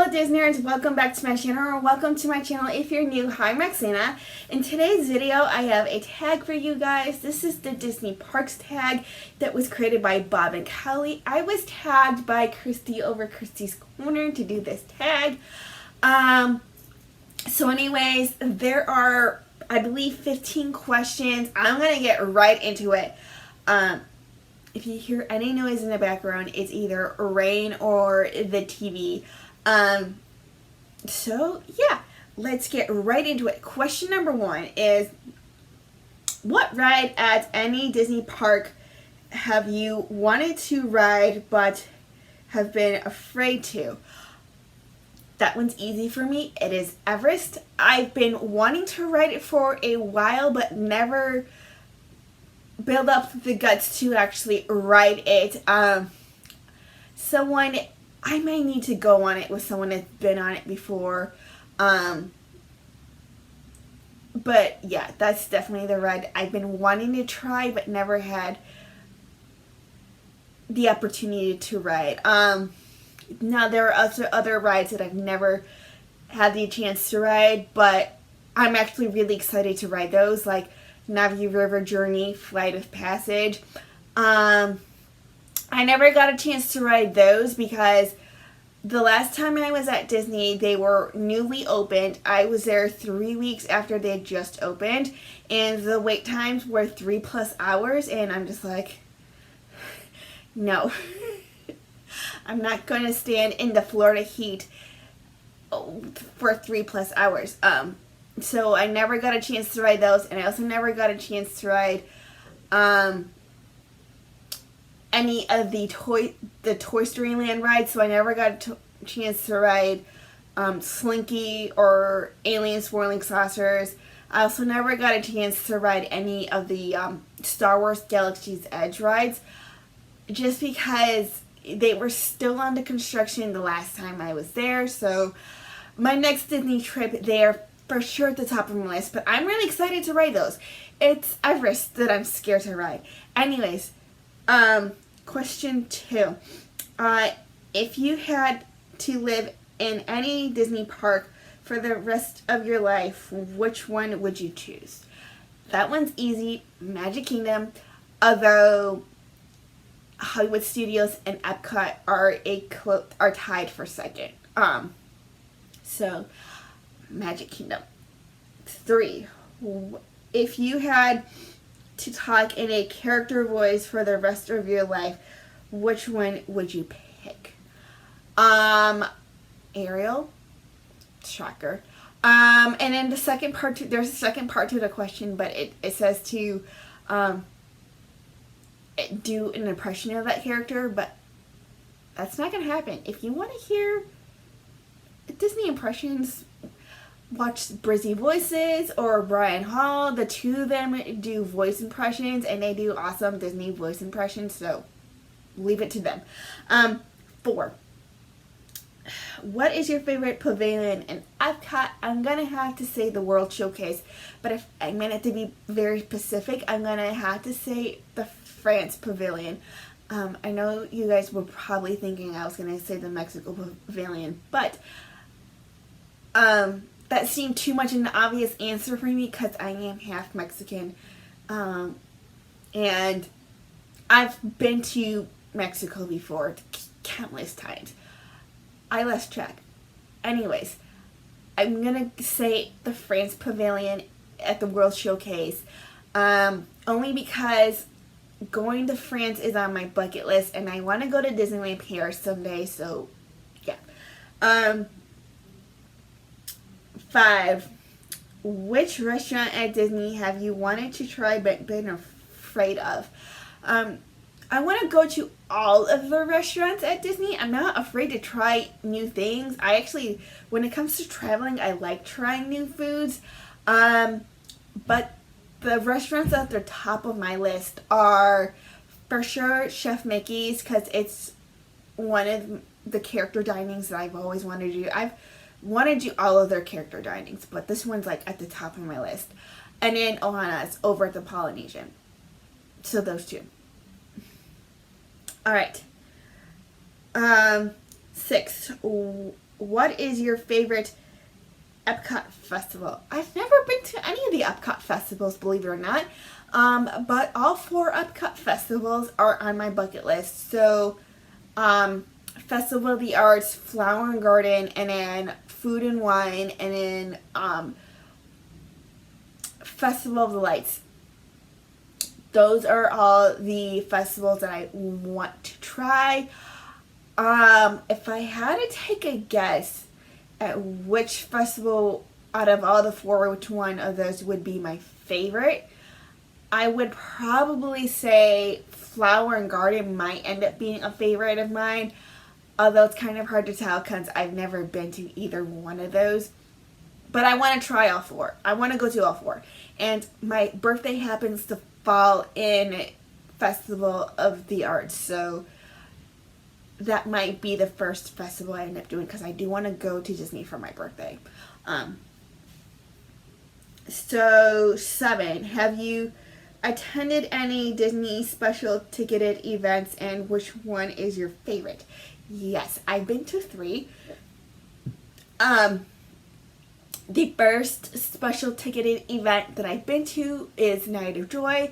Hello Disneyers, welcome back to my channel, or welcome to my channel if you're new. Hi, I'm Roxana. In today's video I have a tag for you guys. This is the Disney Parks tag that was created by Bob and Kelly. I was tagged by Christy over Christy's Corner to do this tag. So anyways, there are, I believe, 15 questions. I'm going to get right into it. If you hear any noise in the background, it's either rain or the TV. So yeah, let's get right into it. Question number 1 is, what ride at any Disney park have you wanted to ride but have been afraid to? That one's easy for me. It is Everest. I've been wanting to ride it for a while but never build up the guts to actually ride it. I may need to go on it with someone that's been on it before. But yeah, that's definitely the ride I've been wanting to try but never had the opportunity to ride. Now there are other rides that I've never had the chance to ride, but I'm actually really excited to ride those, like Navi River Journey, Flight of Passage. I never got a chance to ride those because the last time I was at Disney, they were newly opened. I was there 3 weeks after they had just opened, and the wait times were 3+ hours, and I'm just like, no. I'm not going to stand in the Florida heat for 3+ hours. So I never got a chance to ride those, and I also never got a chance to ride any of the Toy Story Land rides. So I never got a chance to ride Slinky or Alien Swirling Saucers. I also never got a chance to ride any of the Star Wars Galaxy's Edge rides, just because they were still under construction the last time I was there. So my next Disney trip, they're for sure at the top of my list, but I'm really excited to ride those. It's Everest that I'm scared to ride. Anyways, question 2. If you had to live in any Disney park for the rest of your life, which one would you choose? That one's easy, Magic Kingdom, although Hollywood Studios and Epcot are tied for second. So Magic Kingdom. 3. If you had to talk in a character voice for the rest of your life, which one would you pick? Ariel. Shocker. And then the second part, there's a second part to the question, but it says to do an impression of that character, but that's not going to happen. If you want to hear Disney impressions, watch Brizzy Voices or Brian Hall. The two of them do voice impressions, and they do awesome Disney voice impressions, so leave it to them. 4. What is your favorite pavilion in Epcot? I'm going to have to say the World Showcase, but if I'm going to have to be very specific, I'm going to have to say the France Pavilion. I know you guys were probably thinking I was going to say the Mexico Pavilion, but that seemed too much an obvious answer for me because I am half Mexican. And I've been to Mexico before countless times. I lost track. Anyways, I'm going to say the France Pavilion at the World Showcase. Only because going to France is on my bucket list, and I want to go to Disneyland Paris someday, so yeah. 5. Which restaurant at Disney have you wanted to try but been afraid of? I want to go to all of the restaurants at Disney. I'm not afraid to try new things. I actually, when it comes to traveling, I like trying new foods. But the restaurants at the top of my list are for sure Chef Mickey's, because it's one of the character dinings that I've always wanted to do. I've wanted to do all of their character dinings, but this one's like at the top of my list. And then Ohana's over at the Polynesian. So those two. Alright. 6. what is your favorite Epcot festival? I've never been to any of the Epcot festivals, believe it or not. But all 4 Epcot festivals are on my bucket list. So, Festival of the Arts, Flower and Garden, and then Food and Wine, and then Festival of the Lights. Those are all the festivals that I want to try. If I had to take a guess at which festival out of all the 4, which one of those would be my favorite, I would probably say Flower and Garden might end up being a favorite of mine, although it's kind of hard to tell because I've never been to either one of those. But I want to try all 4. I want to go to all 4. And my birthday happens to fall in Festival of the Arts, so that might be the first festival I end up doing because I do want to go to Disney for my birthday. So 7, have you attended any Disney special ticketed events, and which one is your favorite? Yes, I've been to 3. The first special ticketed event that I've been to is Night of Joy.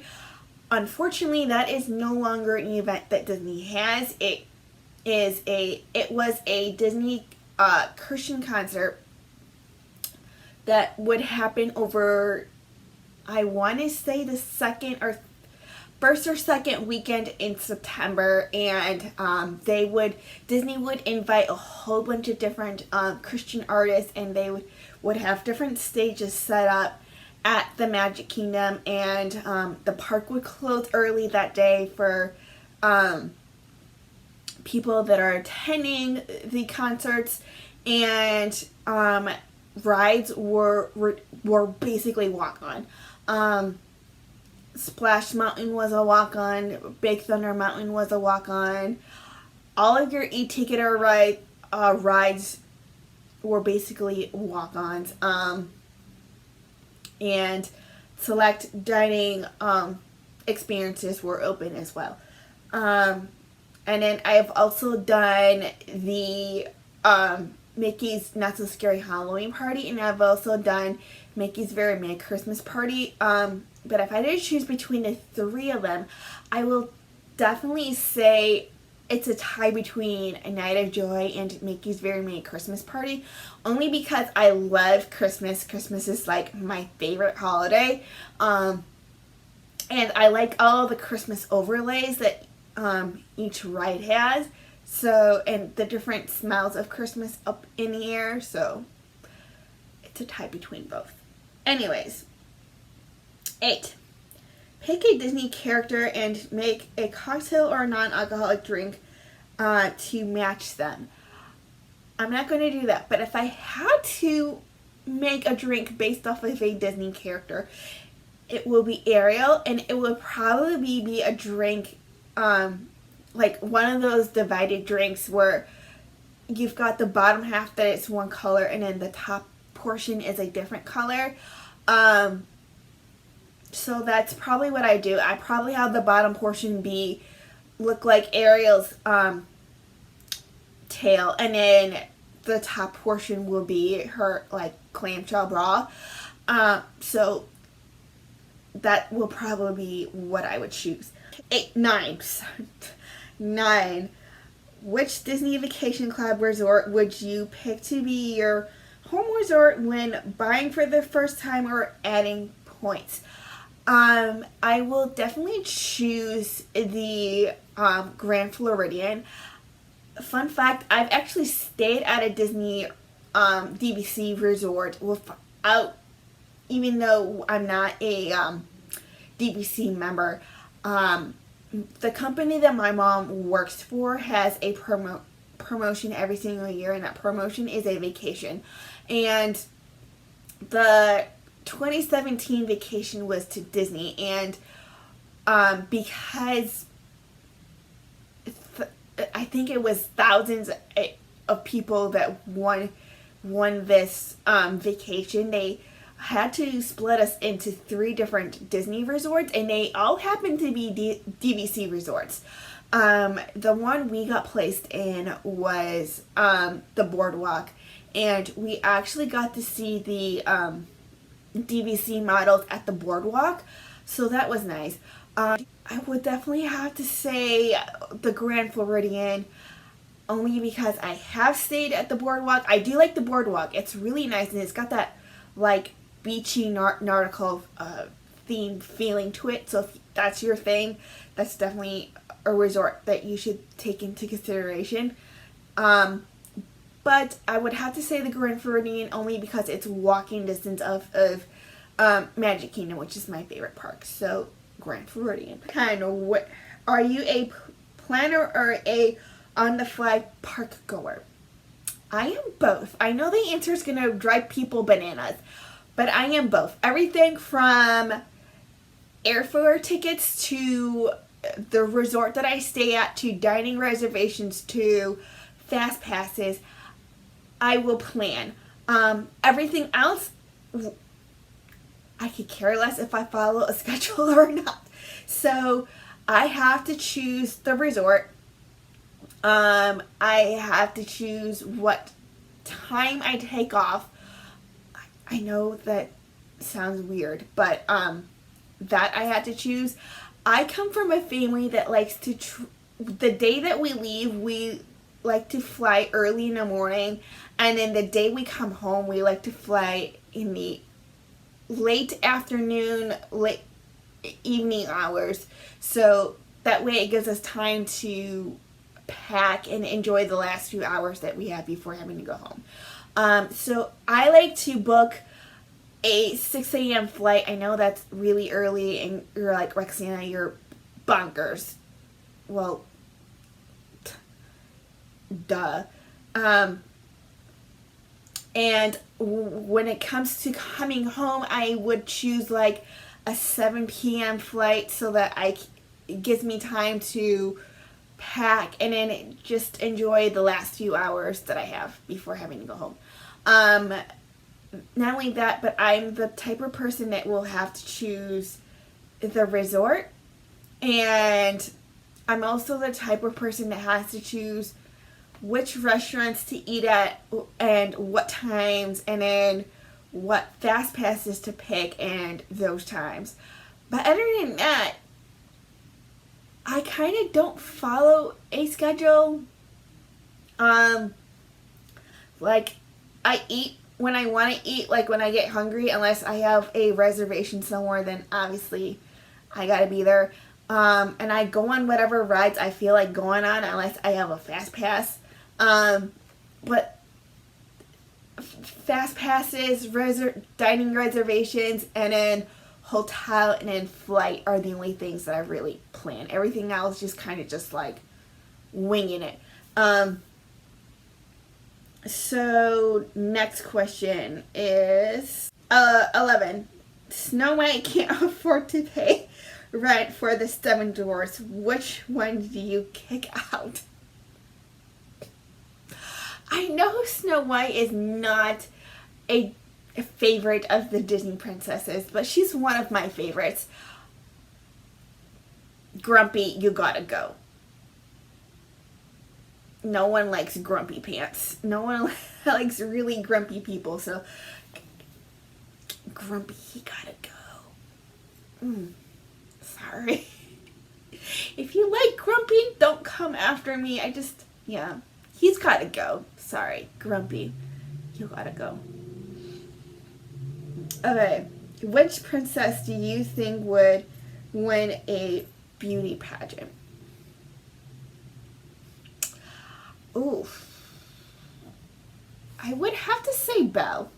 Unfortunately, that is no longer an event that Disney has. It was a Disney Christian concert that would happen over, I want to say, the first or second weekend in September, and Disney would invite a whole bunch of different Christian artists, and they would have different stages set up at the Magic Kingdom, and the park would close early that day for people that are attending the concerts, and rides were basically walk-on. Splash Mountain was a walk-on. Big Thunder Mountain was a walk-on. All of your e-ticket rides were basically walk-ons. And select dining experiences were open as well. And then I've also done the Mickey's Not So Scary Halloween Party, and I've also done Mickey's Very Merry Christmas Party. But if I did choose between the 3 of them, I will definitely say it's a tie between A Night of Joy and Mickey's Very Merry Christmas Party, only because I love Christmas. Christmas is like my favorite holiday. And I like all the Christmas overlays that each ride has. So, and the different smells of Christmas up in the air. So, it's a tie between both. Anyways, 8. Pick a Disney character and make a cocktail or a non-alcoholic drink to match them. I'm not going to do that, but if I had to make a drink based off of a Disney character, it will be Ariel, and it will probably be a drink, like one of those divided drinks where you've got the bottom half that it's one color and then the top portion is a different color. So that's probably what I do. I probably have the bottom portion look like Ariel's tail, and then the top portion will be her like clamshell bra. So that will probably be what I would choose. 9. Which Disney Vacation Club resort would you pick to be your home resort when buying for the first time or adding points? I will definitely choose the Grand Floridian. Fun fact, I've actually stayed at a Disney DVC resort without, even though I'm not a DVC member. The company that my mom works for has a promotion every single year, and that promotion is a vacation. And the 2017 vacation was to Disney, and because I think it was thousands of people that won this vacation, they had to split us into 3 different Disney resorts, and they all happened to be DVC resorts. The one we got placed in was the Boardwalk, and we actually got to see the DVC models at the boardwalk, so that was nice. I would definitely have to say the Grand Floridian, only because I have stayed at the boardwalk. I do like the boardwalk. It's really nice, and it's got that like beachy nautical theme feeling to it. So if that's your thing, that's definitely a resort that you should take into consideration. But I would have to say the Grand Floridian, only because it's walking distance of Magic Kingdom, which is my favorite park. So Grand Floridian. Kind of, are you a planner or a on-the-fly park goer? I am both. I know the answer is going to drive people bananas, but I am both. Everything from airfare tickets to the resort that I stay at, to dining reservations, to fast passes, I will plan. Everything else, I could care less if I follow a schedule or not. So I have to choose the resort. I have to choose what time I take off. I know that sounds weird, but that I had to choose. I come from a family that likes to, the day that we leave, we like to fly early in the morning, and then the day we come home, we like to fly in the late afternoon, late evening hours. So that way it gives us time to pack and enjoy the last few hours that we have before having to go home. So I like to book a 6 a.m. flight. I know that's really early, and you're like, Roxana, you're bonkers. Well, duh. And when it comes to coming home, I would choose like a 7 p.m. flight, so that it gives me time to pack and then just enjoy the last few hours that I have before having to go home. Not only that, but I'm the type of person that will have to choose the resort, and I'm also the type of person that has to choose which restaurants to eat at and what times, and then what fast passes to pick and those times. But other than that, I kind of don't follow a schedule. Like, I eat when I want to eat, like when I get hungry, unless I have a reservation somewhere, then obviously I gotta be there. And I go on whatever rides I feel like going on, unless I have a fast pass. But fast passes, dining reservations, and then hotel and then flight are the only things that I really plan. Everything else just kind of just like winging it. So next question is 11. Snow White can't afford to pay rent for the 7 Dwarfs. Which one do you kick out? I know Snow White is not a favorite of the Disney princesses, but she's one of my favorites. Grumpy, you gotta go. No one likes grumpy pants. No one likes really grumpy people, so Grumpy, he gotta go. Sorry. If you like Grumpy, don't come after me. Yeah, he's gotta go. Sorry, Grumpy, you gotta go. Okay, which princess do you think would win a beauty pageant? Ooh, I would have to say Belle.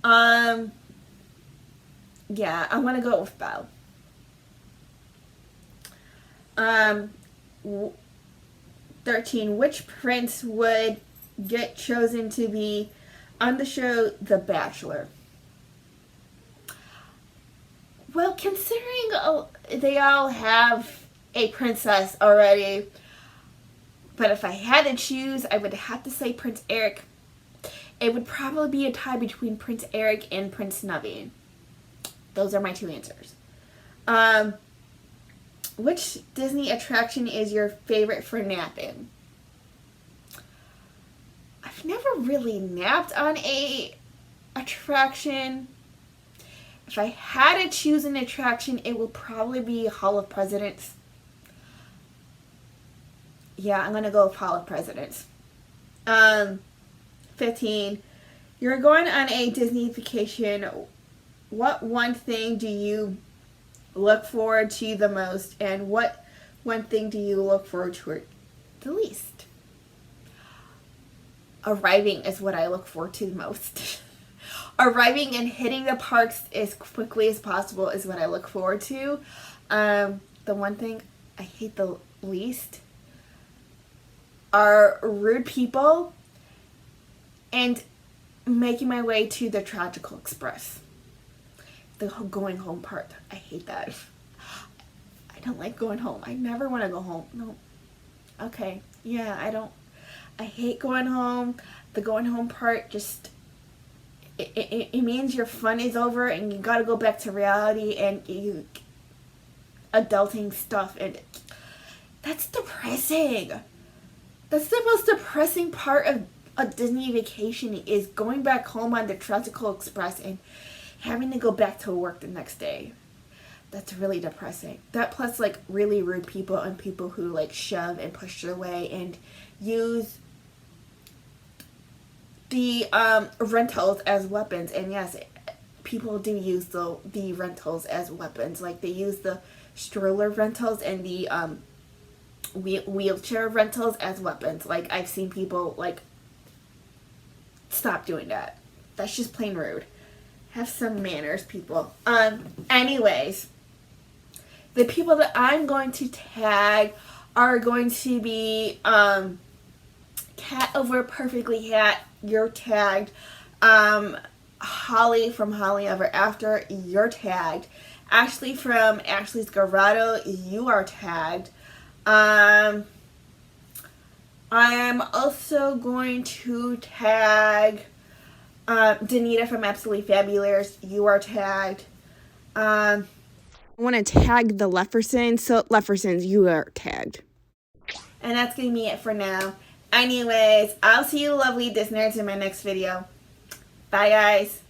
Yeah, I want to go with Belle. 13. Which prince would get chosen to be on the show The Bachelor? Well, considering they all have a princess already, but if I had to choose, I would have to say Prince Eric. It would probably be a tie between Prince Eric and Prince Naveen. Those are my two answers. Which Disney attraction is your favorite for napping? I've never really napped on a attraction. If I had to choose an attraction, it would probably be Hall of Presidents. Yeah, I'm gonna go with Hall of Presidents. 15. You're going on a Disney vacation. What one thing do you look forward to the most, and what one thing do you look forward to the least? Arriving is what I look forward to the most. Arriving and hitting the parks as quickly as possible is what I look forward to. The one thing I hate the least are rude people and making my way to the Tragical Express. The going home part. I hate that. I don't like going home. I never want to go home. No. Okay. Yeah, I hate going home. The going home part just, it means your fun is over and you gotta go back to reality and adulting stuff, and that's depressing. That's the most depressing part of a Disney vacation, is going back home on the Tragical Express and having to go back to work the next day. That's really depressing. That plus like really rude people and people who like shove and push their way and use the rentals as weapons. And yes, people do use the rentals as weapons. Like they use the stroller rentals and the wheelchair rentals as weapons. Like I've seen people like, stop doing that. That's just plain rude. Have some manners, people. Anyways, the people that I'm going to tag are going to be Cat Over Perfectly Hat, you're tagged. Holly from Holly Ever After, you're tagged. Ashley from Ashley's Garado, you are tagged. I am also going to tag Danita from Absolutely Fabulous, you are tagged. I want to tag the Leffersons, so Leffersons, you are tagged. And that's going to be it for now. Anyways, I'll see you lovely Disneyers in my next video. Bye, guys.